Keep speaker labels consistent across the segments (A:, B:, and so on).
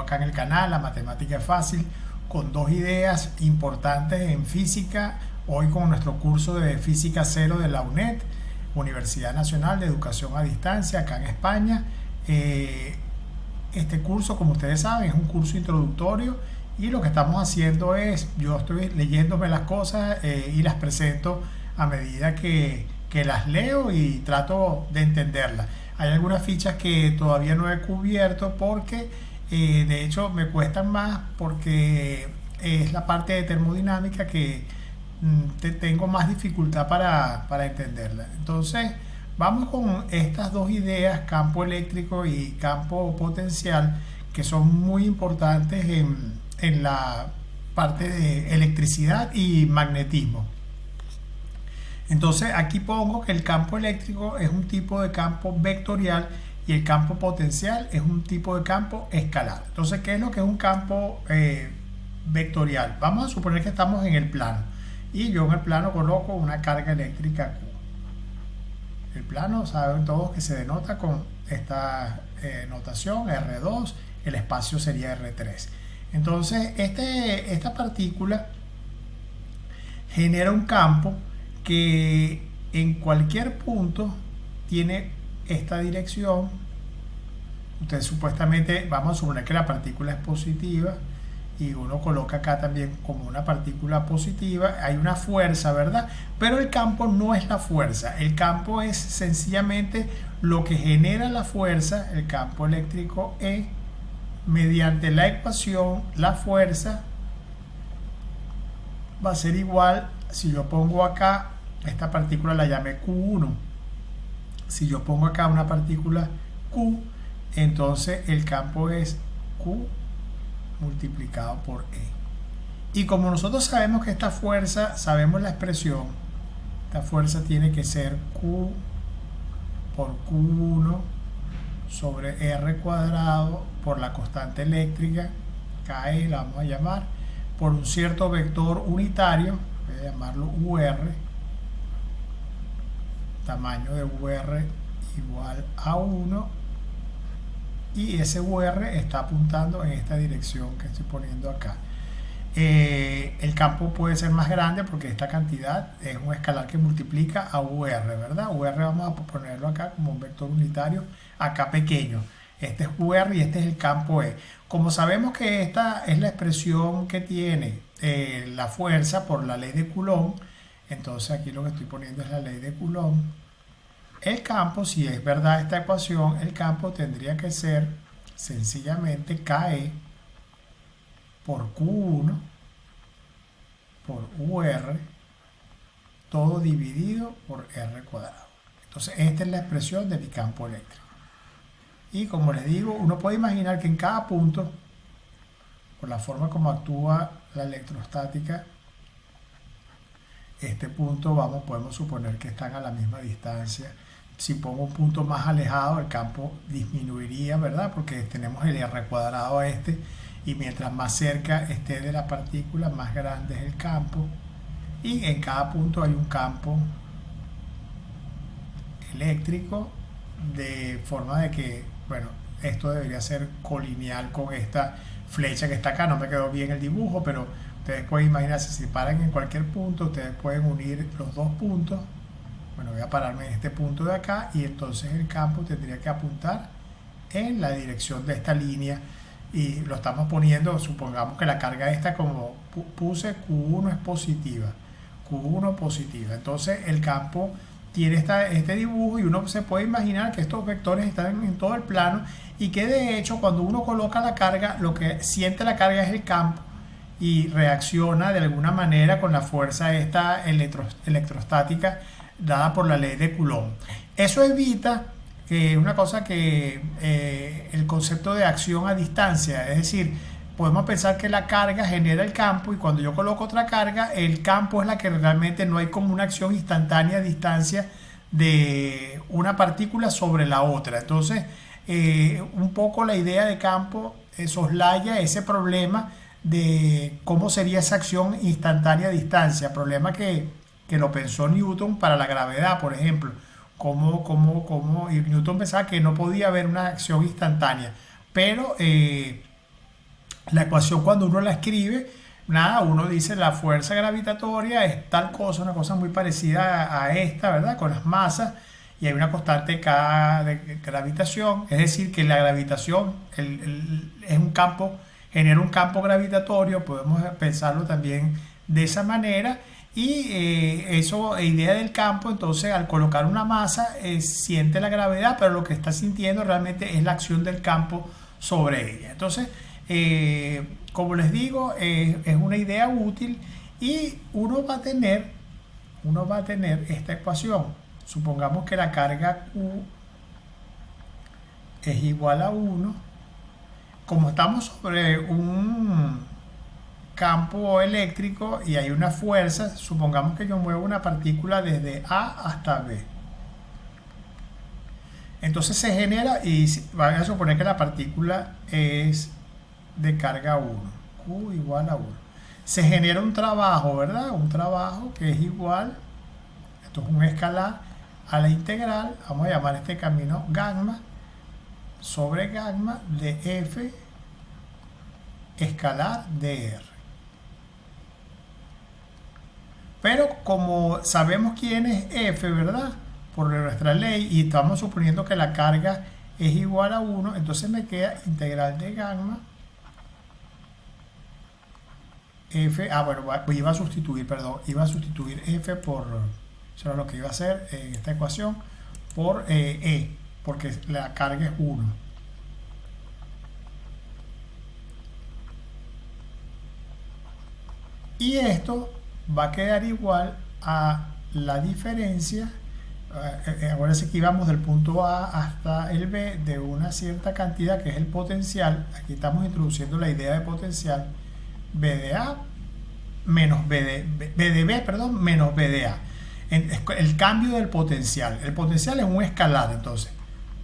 A: acá en el canal, La Matemática es Fácil, con dos ideas importantes en física, hoy con nuestro curso de Física Cero de la UNED, Universidad Nacional de Educación a Distancia, acá en España. Este curso, como ustedes saben, es un curso introductorio y lo que estamos haciendo es, yo estoy leyéndome las cosas y las presento a medida que las leo y trato de entenderlas. Hay algunas fichas que todavía no he cubierto porque de hecho me cuestan más porque es la parte de termodinámica que tengo más dificultad para entenderla. Entonces vamos con estas dos ideas, campo eléctrico y campo potencial, que son muy importantes en la parte de electricidad y magnetismo. Entonces aquí pongo que el campo eléctrico es un tipo de campo vectorial y el campo potencial es un tipo de campo escalar. Entonces, ¿qué es lo que es un campo vectorial? Vamos a suponer que estamos en el plano y yo en el plano coloco una carga eléctrica Q. El plano, saben todos que se denota con esta notación R2, el espacio sería R3. Entonces, esta partícula genera un campo que en cualquier punto tiene esta dirección. Ustedes supuestamente, vamos a suponer que la partícula es positiva y uno coloca acá también como una partícula positiva, hay una fuerza, ¿verdad? Pero el campo no es la fuerza, el campo es sencillamente lo que genera la fuerza, el campo eléctrico E, mediante la ecuación, la fuerza va a ser igual, si yo pongo acá, esta partícula la llamé Q1, si yo pongo acá una partícula Q, entonces el campo es Q multiplicado por E. Y como nosotros sabemos que esta fuerza, sabemos la expresión, esta fuerza tiene que ser Q por Q1 sobre R cuadrado por la constante eléctrica, KE la vamos a llamar, por un cierto vector unitario, voy a llamarlo UR, tamaño de UR igual a 1, y ese UR está apuntando en esta dirección que estoy poniendo acá. El campo puede ser más grande porque esta cantidad es un escalar que multiplica a UR, ¿verdad? UR vamos a ponerlo acá como un vector unitario, acá pequeño. Este es UR y este es el campo E. Como sabemos que esta es la expresión que tiene la fuerza por la ley de Coulomb, entonces aquí lo que estoy poniendo es la ley de Coulomb. El campo, si es verdad esta ecuación, el campo tendría que ser sencillamente KE por Q1 por UR, todo dividido por R cuadrado. Entonces esta es la expresión de mi campo eléctrico. Y como les digo, uno puede imaginar que en cada punto, por la forma como actúa la electrostática, este punto podemos suponer que están a la misma distancia. Si pongo un punto más alejado, el campo disminuiría, ¿verdad? Porque tenemos el R cuadrado a este, y mientras más cerca esté de la partícula, más grande es el campo. Y en cada punto hay un campo eléctrico, de forma de que, bueno, esto debería ser colineal con esta flecha que está acá. No me quedó bien el dibujo, pero ustedes pueden imaginarse, si paran en cualquier punto, ustedes pueden unir los dos puntos. Bueno, voy a pararme en este punto de acá y entonces el campo tendría que apuntar en la dirección de esta línea y lo estamos poniendo, supongamos que la carga esta, como puse Q1 es positiva, Q1 positiva, entonces el campo tiene este dibujo y uno se puede imaginar que estos vectores están en todo el plano y que de hecho cuando uno coloca la carga, lo que siente la carga es el campo y reacciona de alguna manera con la fuerza esta electrostática dada por la ley de Coulomb. Eso evita que una cosa que el concepto de acción a distancia, es decir, podemos pensar que la carga genera el campo y cuando yo coloco otra carga, el campo es la que realmente no hay como una acción instantánea a distancia de una partícula sobre la otra. Entonces, un poco la idea de campo soslaya ese problema de cómo sería esa acción instantánea a distancia, problema que lo pensó Newton para la gravedad, por ejemplo. Y Newton pensaba que no podía haber una acción instantánea, pero La ecuación cuando uno la escribe, nada, uno dice la fuerza gravitatoria es tal cosa, una cosa muy parecida a esta, ¿verdad? Con las masas y hay una constante K de gravitación, es decir, que la gravitación es un campo, genera un campo gravitatorio, podemos pensarlo también de esa manera. Y eso, idea del campo, entonces al colocar una masa siente la gravedad, pero lo que está sintiendo realmente es la acción del campo sobre ella. Entonces, como les digo, es una idea útil y uno va a tener esta ecuación. Supongamos que la carga Q es igual a 1. Como estamos sobre un campo eléctrico y hay una fuerza, supongamos que yo muevo una partícula desde A hasta B. Entonces se genera, y van a suponer que la partícula es de carga 1, Q igual a 1. Se genera un trabajo, ¿verdad? Un trabajo que es igual, esto es un escalar, a la integral, vamos a llamar este camino gamma, sobre gamma de F escalar de R. Pero como sabemos quién es F, ¿verdad? Por nuestra ley, y estamos suponiendo que la carga es igual a 1, entonces me queda integral de gamma F, bueno, iba a sustituir, perdón, iba a sustituir F por, eso era lo que iba a hacer en esta ecuación, por E, porque la carga es 1. Y esto va a quedar igual a la diferencia, acuérdense que íbamos del punto A hasta el B de una cierta cantidad que es el potencial, aquí estamos introduciendo la idea de potencial, B de A menos B de B, perdón, menos B de A. El cambio del potencial. El potencial es un escalar, entonces.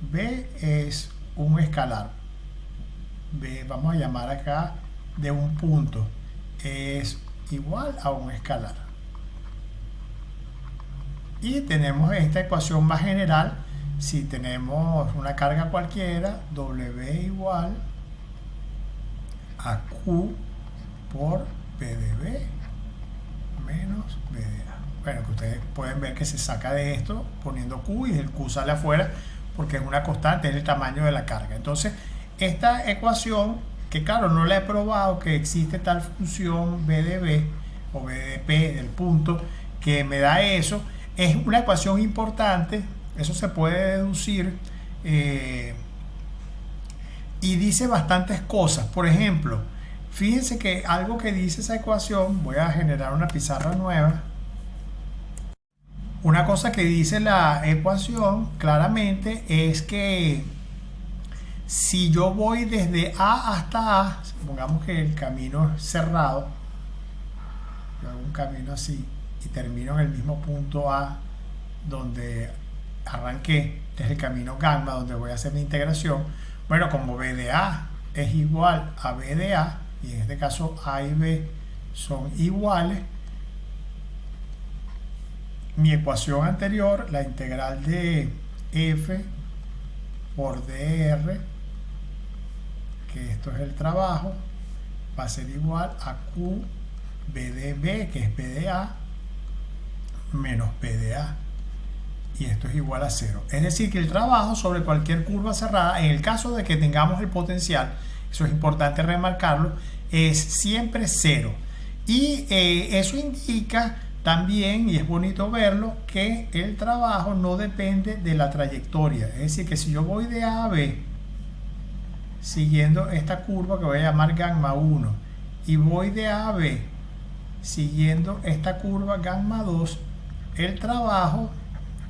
A: B es un escalar. B, vamos a llamar acá de un punto. Es igual a un escalar. Y tenemos esta ecuación más general. Si tenemos una carga cualquiera, W igual a Q por P de B menos B de A. Bueno, que ustedes pueden ver que se saca de esto poniendo Q y el Q sale afuera porque es una constante, es el tamaño de la carga. Entonces, esta ecuación, que claro, no la he probado, que existe tal función B de B o B de P del punto que me da eso, es una ecuación importante, eso se puede deducir y dice bastantes cosas. Por ejemplo, fíjense que algo que dice esa ecuación, voy a generar una pizarra nueva. Una cosa que dice la ecuación claramente es que si yo voy desde A hasta A, supongamos que el camino es cerrado, yo hago un camino así y termino en el mismo punto A donde arranqué, este es el camino gamma donde voy a hacer mi integración. Bueno, como B de A es igual a B de A, y en este caso A y B son iguales, mi ecuación anterior, la integral de F por dr, que esto es el trabajo, va a ser igual a Q B de B, que es B de A, menos B de A. Y esto es igual a 0. Es decir, que el trabajo sobre cualquier curva cerrada, en el caso de que tengamos el potencial, eso es importante remarcarlo, es siempre 0. Y eso indica también, y es bonito verlo, que el trabajo no depende de la trayectoria. Es decir, que si yo voy de A a B, siguiendo esta curva que voy a llamar gamma 1, y voy de A a B, siguiendo esta curva gamma 2, el trabajo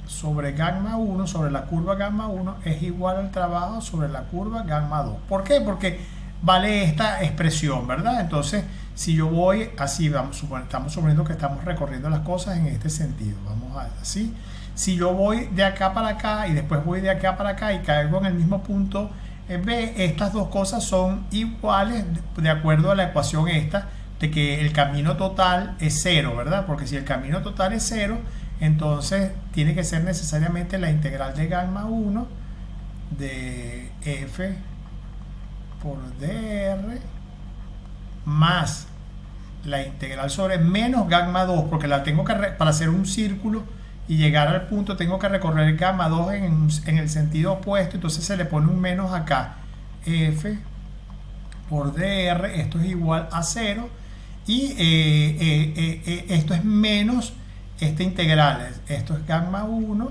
A: sobre gamma 1, sobre la curva gamma 1, es igual al trabajo sobre la curva gamma 2. ¿Por qué? Porque vale esta expresión, ¿verdad? Entonces, si yo voy así, estamos suponiendo que estamos recorriendo las cosas en este sentido, vamos a así. Si yo voy de acá para acá y después voy de acá para acá y caigo en el mismo punto B, estas dos cosas son iguales de acuerdo a la ecuación esta, de que el camino total es 0, ¿verdad? Porque si el camino total es 0, entonces tiene que ser necesariamente la integral de gamma 1 de F por dr más la integral sobre menos gamma 2, porque la tengo que, para hacer un círculo y llegar al punto, tengo que recorrer gamma 2 en el sentido opuesto, entonces se le pone un menos acá. F por dr, esto es igual a 0, y esto es menos esta integral, esto es gamma 1,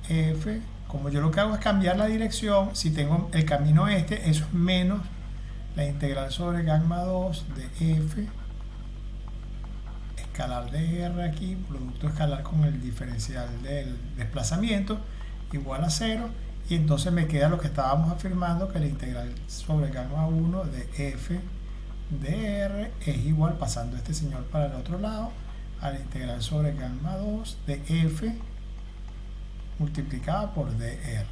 A: f, como yo lo que hago es cambiar la dirección, si tengo el camino este, eso es menos la integral sobre gamma 2 de f escalar de r aquí, producto escalar con el diferencial del desplazamiento, igual a 0, y entonces me queda lo que estábamos afirmando, que la integral sobre gamma 1 de f de r es igual, pasando este señor para el otro lado, a la integral sobre gamma 2 de f multiplicada por dr.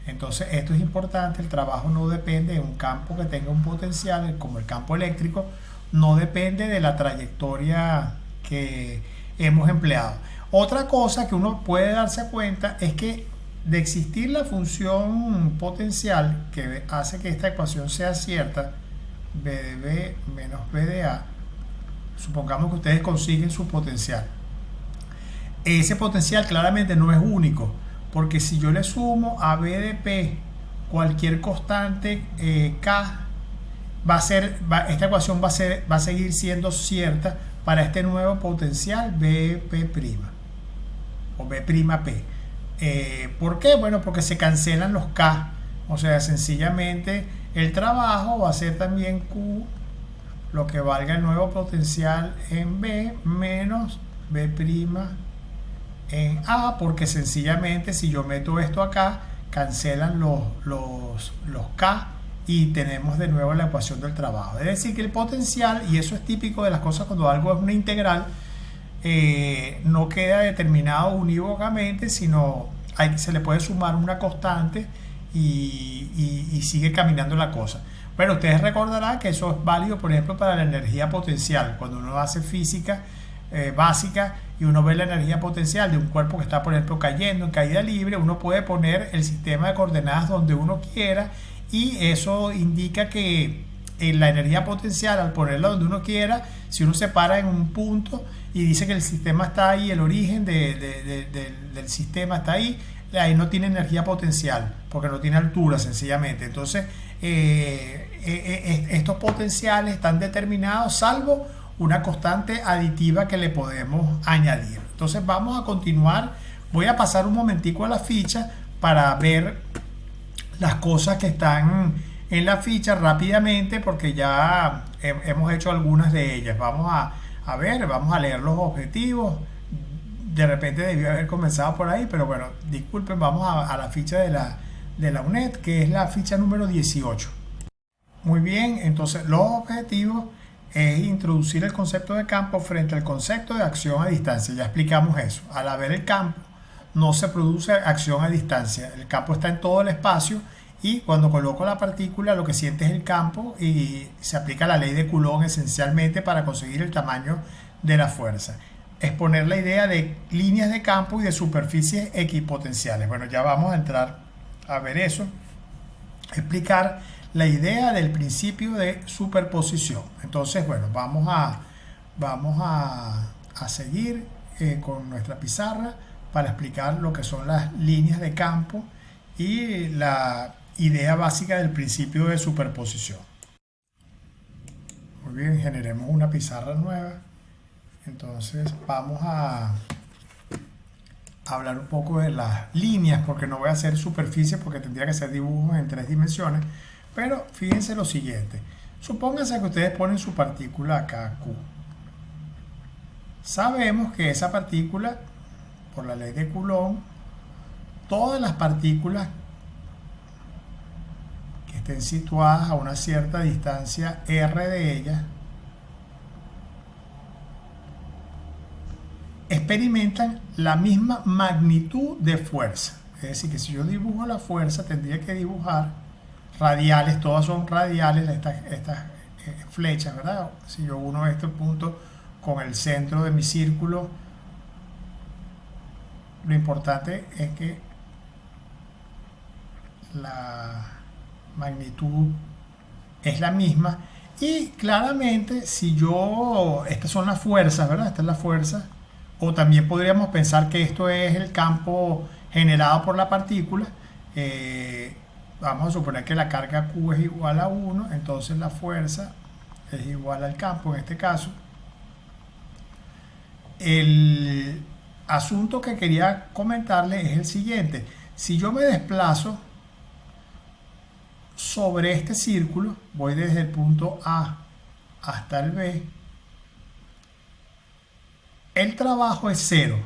A: Entonces esto es importante, el trabajo no depende de un campo que tenga un potencial, como el campo eléctrico, no depende de la trayectoria que hemos empleado. Otra cosa que uno puede darse cuenta es que de existir la función potencial que hace que esta ecuación sea cierta, b de b menos b de a, supongamos que ustedes consiguen su potencial. Ese potencial claramente no es único, porque si yo le sumo a b de p cualquier constante k, esta ecuación va a seguir siendo cierta para este nuevo potencial Bp' o B'P. ¿Por qué? Bueno, porque se cancelan los K, o sea, sencillamente el trabajo va a ser también Q, lo que valga el nuevo potencial en B menos B' en A, porque sencillamente si yo meto esto acá, cancelan los K y tenemos de nuevo la ecuación del trabajo. Es decir, que el potencial, y eso es típico de las cosas cuando algo es una integral, no queda determinado unívocamente, sino se le puede sumar una constante y sigue caminando la cosa. Bueno, ustedes recordarán que eso es válido, por ejemplo, para la energía potencial. Cuando uno hace física básica y uno ve la energía potencial de un cuerpo que está, por ejemplo, cayendo en caída libre, uno puede poner el sistema de coordenadas donde uno quiera, y eso indica que la energía potencial, al ponerla donde uno quiera, si uno se para en un punto y dice que el sistema está ahí, el origen del sistema está ahí no tiene energía potencial, porque no tiene altura sencillamente. Entonces estos potenciales están determinados salvo una constante aditiva que le podemos añadir. Entonces vamos a continuar, voy a pasar un momentico a la ficha para ver las cosas que están en la ficha rápidamente, porque ya hemos hecho algunas de ellas. Vamos a ver, vamos a leer los objetivos. De repente debió haber comenzado por ahí, pero bueno, disculpen, vamos a la ficha de la UNED, que es la ficha número 18. Muy bien, entonces los objetivos es introducir el concepto de campo frente al concepto de acción a distancia. Ya explicamos eso. Al haber el campo, no se produce acción a distancia. El campo está en todo el espacio, y cuando coloco la partícula lo que siente es el campo, y se aplica la ley de Coulomb esencialmente para conseguir el tamaño de la fuerza. Exponer la idea de líneas de campo y de superficies equipotenciales. Bueno, ya vamos a entrar a ver eso. Explicar la idea del principio de superposición. Entonces, bueno, vamos a seguir con nuestra pizarra para explicar lo que son las líneas de campo y la idea básica del principio de superposición. Muy bien, generemos una pizarra nueva. Entonces vamos a hablar un poco de las líneas, porque no voy a hacer superficie, porque tendría que hacer dibujos en 3 dimensiones. Pero fíjense lo siguiente: supónganse que ustedes ponen su partícula acá, Q. Sabemos que esa partícula, por la ley de Coulomb, todas las partículas que estén situadas a una cierta distancia r de ellas experimentan la misma magnitud de fuerza. Es decir, que si yo dibujo la fuerza, tendría que dibujar radiales, todas son radiales estas flechas, ¿verdad? Si yo uno este punto con el centro de mi círculo, lo importante es que la magnitud es la misma, Y claramente, si yo, estas son las fuerzas, ¿verdad? Esta es la fuerza. O también podríamos pensar que esto es el campo generado por la partícula. Eh, Vamos a suponer que la carga Q es igual a 1, entonces la fuerza es igual al campo en este caso. El asunto que quería comentarle es el siguiente. Si yo me desplazo sobre este círculo, voy desde el punto A hasta el B, el trabajo es cero.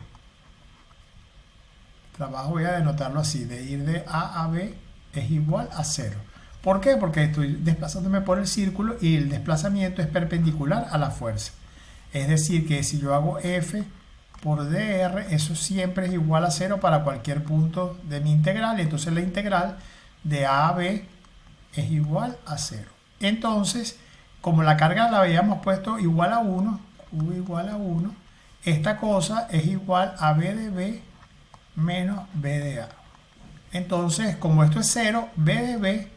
A: El trabajo voy a denotarlo así, de ir de A a B es igual a cero. ¿Por qué? Porque estoy desplazándome por el círculo y el desplazamiento es perpendicular a la fuerza. Es decir, que si yo hago F por dr, eso siempre es igual a cero para cualquier punto de mi integral. Entonces la integral de A a B es igual a cero. Entonces, como la carga la habíamos puesto igual a 1, Q igual a 1, esta cosa es igual a B de B menos B de A. Entonces, como esto es 0, B de B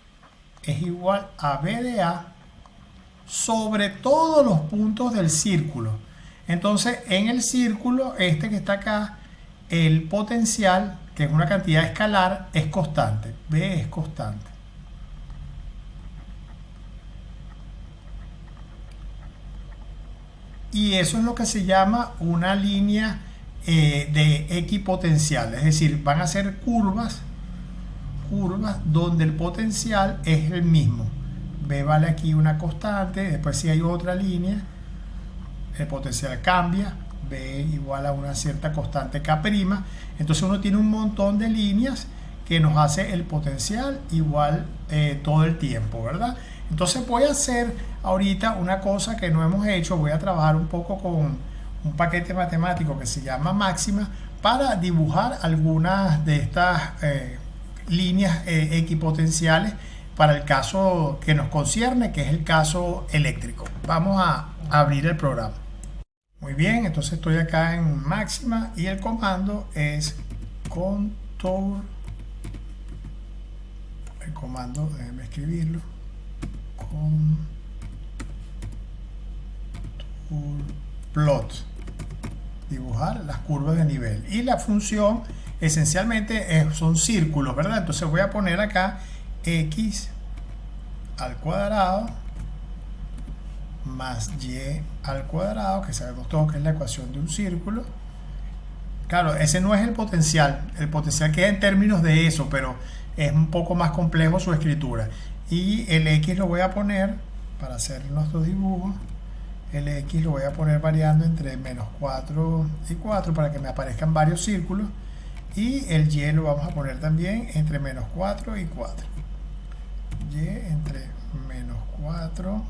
A: es igual a B de A sobre todos los puntos del círculo. Entonces, en el círculo, este que está acá, el potencial, que es una cantidad escalar, es constante. B es constante. Y eso es lo que se llama una línea de equipotencial. Es decir, van a ser curvas donde el potencial es el mismo. B vale aquí una constante, después si hay otra línea, el potencial cambia, B igual a una cierta constante K', entonces uno tiene un montón de líneas que nos hace el potencial igual todo el tiempo, ¿verdad? Entonces voy a hacer ahorita una cosa que no hemos hecho, voy a trabajar un poco con un paquete matemático que se llama máxima para dibujar algunas de estas líneas equipotenciales para el caso que nos concierne, que es el caso eléctrico. Vamos a abrir el programa. Muy bien, entonces estoy acá en máxima y el comando es contour. El comando, déjenme escribirlo. Contour plot. Dibujar las curvas de nivel. Y la función esencialmente son círculos, ¿verdad? Entonces voy a poner acá x al cuadrado más y al cuadrado, que sabemos todos que es la ecuación de un círculo. Claro, ese no es el potencial queda en términos de eso, pero es un poco más complejo su escritura. Y el x lo voy a poner, para hacer nuestros dibujos, el x lo voy a poner variando entre menos 4 y 4 para que me aparezcan varios círculos. Y el y lo vamos a poner también entre menos 4 y 4. Y entre menos 4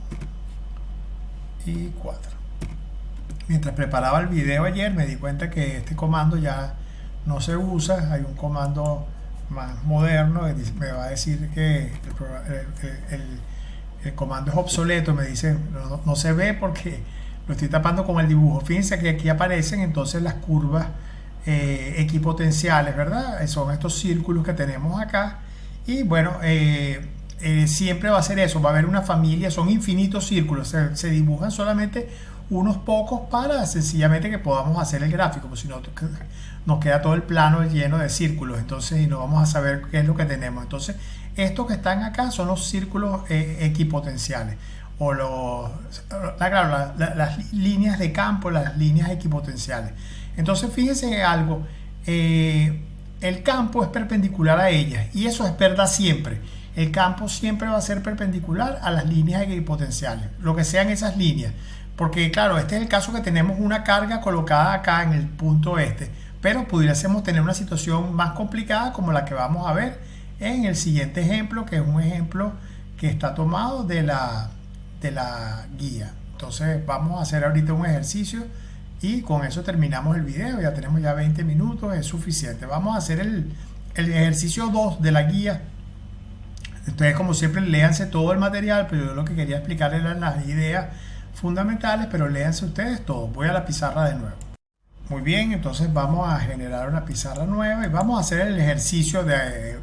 A: y 4. Mientras preparaba el video ayer me di cuenta que este comando ya no se usa. Hay un comando más moderno que me va a decir que el comando es obsoleto. Me dice no se ve porque lo estoy tapando con el dibujo. Fíjense que aquí aparecen entonces las curvas equipotenciales, ¿verdad? Son estos círculos que tenemos acá. Y bueno, siempre va a ser eso, va a haber una familia, son infinitos círculos, se dibujan solamente unos pocos para sencillamente que podamos hacer el gráfico, porque si no nos queda todo el plano lleno de círculos, entonces y no vamos a saber qué es lo que tenemos. Entonces estos que están acá son los círculos equipotenciales o las líneas de campo, las líneas equipotenciales. Entonces fíjense en algo, el campo es perpendicular a ellas y eso es verdad siempre. El campo siempre va a ser perpendicular a las líneas equipotenciales, lo que sean esas líneas. Porque claro, este es el caso que tenemos una carga colocada acá en el punto este, pero pudiésemos tener una situación más complicada como la que vamos a ver en el siguiente ejemplo, que es un ejemplo que está tomado de la guía. Entonces vamos a hacer ahorita un ejercicio y con eso terminamos el video. Ya tenemos ya 20 minutos, es suficiente. Vamos a hacer el ejercicio 2 de la guía. Entonces, como siempre, léanse todo el material, pero yo lo que quería explicarles eran las ideas fundamentales, pero léanse ustedes todo. Voy a la pizarra de nuevo. Muy bien, entonces vamos a generar una pizarra nueva y vamos a hacer el ejercicio de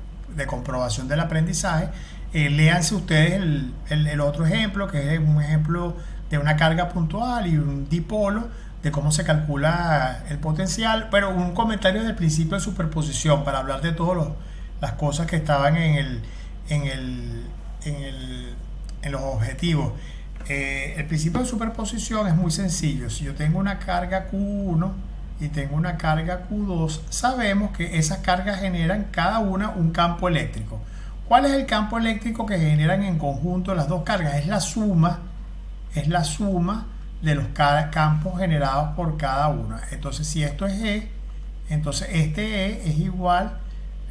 A: comprobación del aprendizaje. Léanse ustedes el otro ejemplo, que es un ejemplo de una carga puntual y un dipolo, de cómo se calcula el potencial, pero un comentario del principio de superposición para hablar de todas las cosas que estaban en el, en el- en los objetivos. El principio de superposición es muy sencillo. Si yo tengo una carga Q1 y tengo una carga Q2, sabemos que esas cargas generan cada una un campo eléctrico. ¿Cuál es el campo eléctrico que generan en conjunto las dos cargas? Es la suma de los campos generados por cada una. Entonces, si esto es E, entonces este E es igual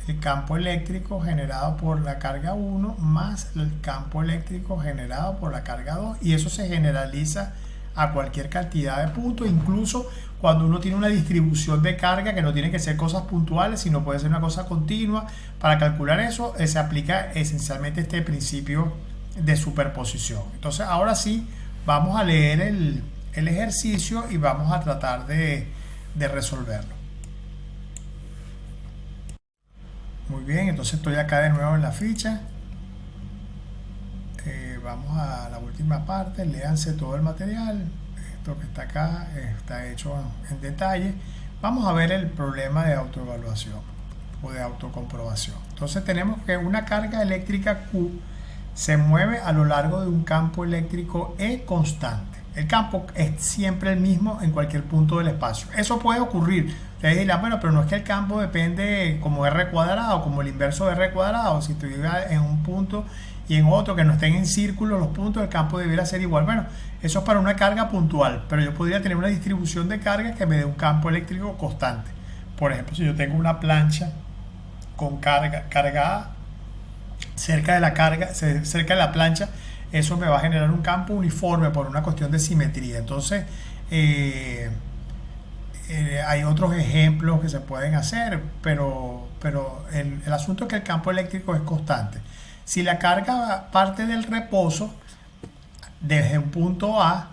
A: el campo eléctrico generado por la carga 1 más el campo eléctrico generado por la carga 2, y eso se generaliza a cualquier cantidad de puntos, incluso cuando uno tiene una distribución de carga que no tiene que ser cosas puntuales, sino puede ser una cosa continua. Para calcular eso se aplica esencialmente este principio de superposición. Entonces ahora sí vamos a leer el ejercicio y vamos a tratar de resolverlo. Muy bien, entonces estoy acá de nuevo en la ficha. Vamos a la última parte, léanse todo el material. Esto que está acá está hecho en detalle. Vamos a ver el problema de autoevaluación o de autocomprobación. Entonces tenemos que una carga eléctrica Q se mueve a lo largo de un campo eléctrico E constante. El campo es siempre el mismo en cualquier punto del espacio. Eso puede ocurrir. Ustedes dirán, bueno, pero no es que el campo depende como R cuadrado, como el inverso de R cuadrado. Si estuviera en un punto y en otro, que no estén en círculo los puntos, el campo debiera ser igual. Bueno, eso es para una carga puntual, pero yo podría tener una distribución de cargas que me dé un campo eléctrico constante. Por ejemplo, si yo tengo una plancha con cargada cerca de la plancha, eso me va a generar un campo uniforme por una cuestión de simetría. Entonces, hay otros ejemplos que se pueden hacer, pero el asunto es que el campo eléctrico es constante. Si la carga parte del reposo desde un punto A,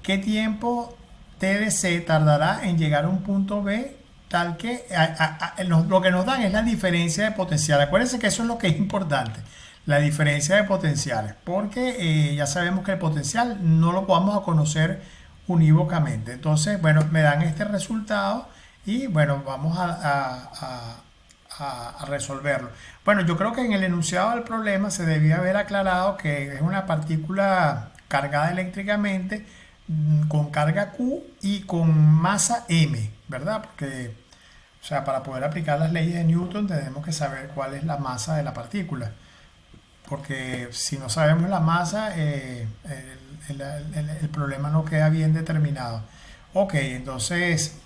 A: ¿qué tiempo TDC tardará en llegar a un punto B? Tal que lo que nos dan es la diferencia de potencial. Acuérdense que eso es lo que es importante, la diferencia de potenciales, porque ya sabemos que el potencial no lo vamos a conocer unívocamente. Entonces, bueno, me dan este resultado y bueno, vamos a resolverlo. Bueno, yo creo que en el enunciado del problema se debía haber aclarado que es una partícula cargada eléctricamente con carga Q y con masa M, ¿verdad? Porque, o sea, para poder aplicar las leyes de Newton tenemos que saber cuál es la masa de la partícula. Porque si no sabemos la masa, el problema no queda bien determinado. Ok, entonces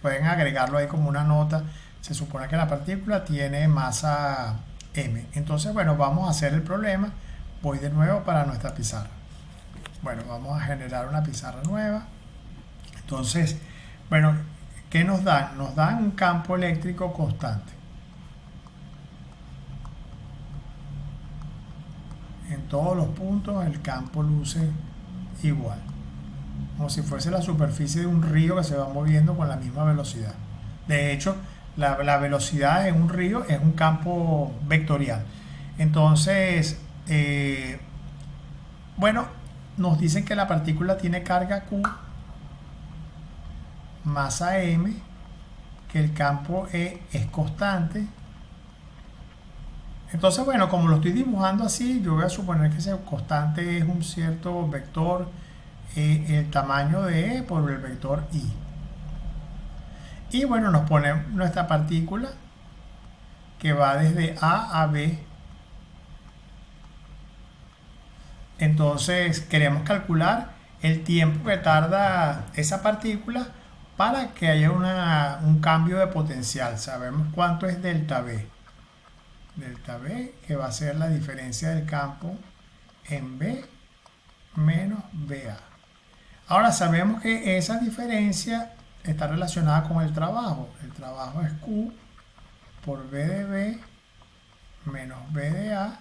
A: pueden agregarlo ahí como una nota. Se supone que la partícula tiene masa M. Entonces, bueno, vamos a hacer el problema. Voy de nuevo para nuestra pizarra. Bueno, vamos a generar una pizarra nueva. Entonces, bueno, ¿qué nos dan? Nos dan un campo eléctrico constante. En todos los puntos el campo luce igual, como si fuese la superficie de un río que se va moviendo con la misma velocidad. De hecho, la velocidad en un río es un campo vectorial. Entonces, bueno, nos dicen que la partícula tiene carga Q, masa M, que el campo E es constante. Entonces, bueno, como lo estoy dibujando así, yo voy a suponer que ese constante es un cierto vector, el tamaño de E por el vector I. Y bueno, nos pone nuestra partícula que va desde A a B. Entonces, queremos calcular el tiempo que tarda esa partícula para que haya un cambio de potencial. Sabemos cuánto es delta B. Delta B, que va a ser la diferencia del campo en B menos BA. Ahora sabemos que esa diferencia está relacionada con el trabajo. El trabajo es Q por B de B menos B de A,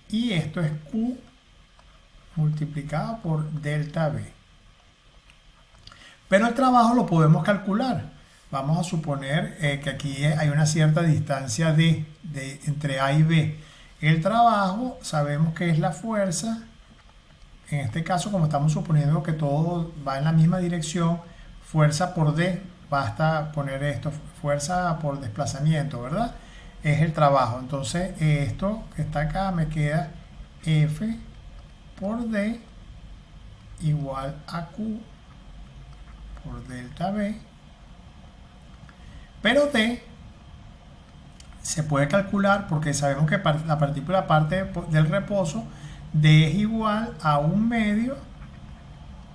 A: y esto es Q multiplicado por delta B. Pero el trabajo lo podemos calcular. Vamos a suponer que aquí hay una cierta distancia entre A y B. El trabajo sabemos que es la fuerza. En este caso, como estamos suponiendo que todo va en la misma dirección, fuerza por D, basta poner esto, fuerza por desplazamiento, ¿verdad? Es el trabajo. Entonces, esto que está acá me queda F por D igual a Q por delta B. Pero D se puede calcular porque sabemos que la partícula parte del reposo, D es igual a 1/2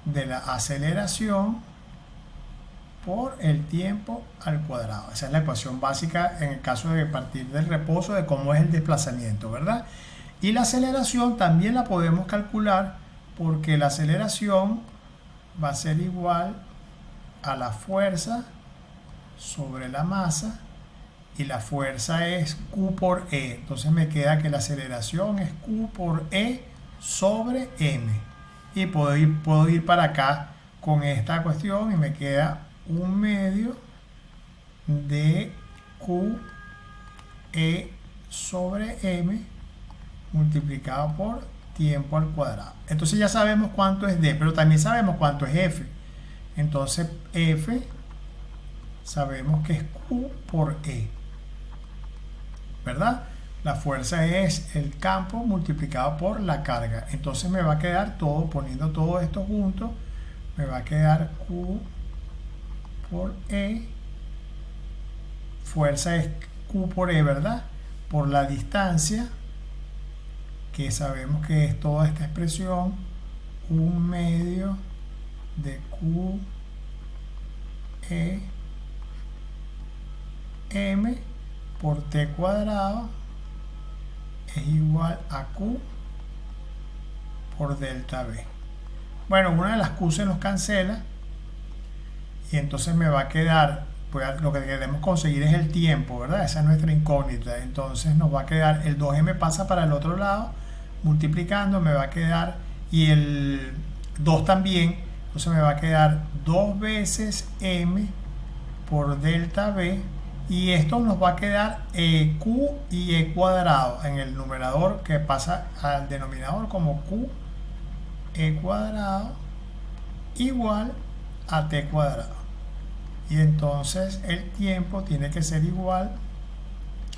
A: de la aceleración por el tiempo al cuadrado. Esa es la ecuación básica en el caso de partir del reposo, de cómo es el desplazamiento, ¿verdad? Y la aceleración también la podemos calcular porque la aceleración va a ser igual a la fuerza sobre la masa, y la fuerza es Q por E. Entonces me queda que la aceleración es Q por E sobre M. Y puedo ir para acá con esta cuestión y me queda 1/2 de Q E sobre M multiplicado por tiempo al cuadrado. Entonces ya sabemos cuánto es D, pero también sabemos cuánto es F. Entonces F sabemos que es Q por E, ¿verdad? La fuerza es el campo multiplicado por la carga. Entonces me va a quedar todo, poniendo todo esto junto, me va a quedar Q por E. Fuerza es Q por E, ¿verdad? Por la distancia, que sabemos que es toda esta expresión, 1/2 de Q E M por T cuadrado es igual a Q por delta B. Bueno, una de las Q se nos cancela y entonces me va a quedar, pues lo que queremos conseguir es el tiempo, ¿verdad? Esa es nuestra incógnita. Entonces nos va a quedar, el 2M pasa para el otro lado, multiplicando me va a quedar, y el 2 también, entonces me va a quedar 2 veces M por delta B, y esto nos va a quedar Q y E cuadrado en el numerador, que pasa al denominador como Q E cuadrado igual a T cuadrado. Y entonces el tiempo tiene que ser igual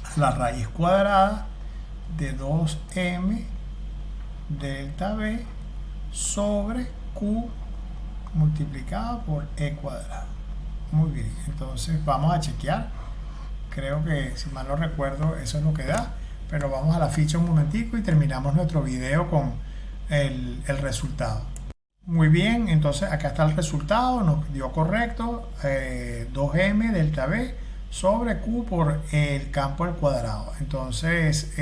A: a la raíz cuadrada de 2M delta B sobre Q multiplicado por E cuadrado. Muy bien, entonces vamos a chequear. Creo que, si mal no recuerdo, eso es lo que da, pero vamos a la ficha un momentico y terminamos nuestro video con el resultado. Muy bien, entonces acá está el resultado, nos dio correcto, 2M delta B sobre Q por el campo al cuadrado. Entonces,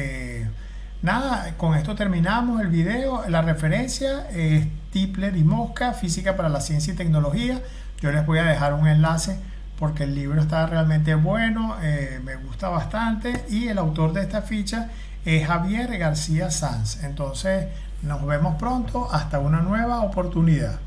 A: nada, con esto terminamos el video. La referencia es Tipler y Mosca, Física para la Ciencia y Tecnología. Yo les voy a dejar un enlace porque el libro está realmente bueno, me gusta bastante, y el autor de esta ficha es Javier García Sanz. Entonces nos vemos pronto, hasta una nueva oportunidad.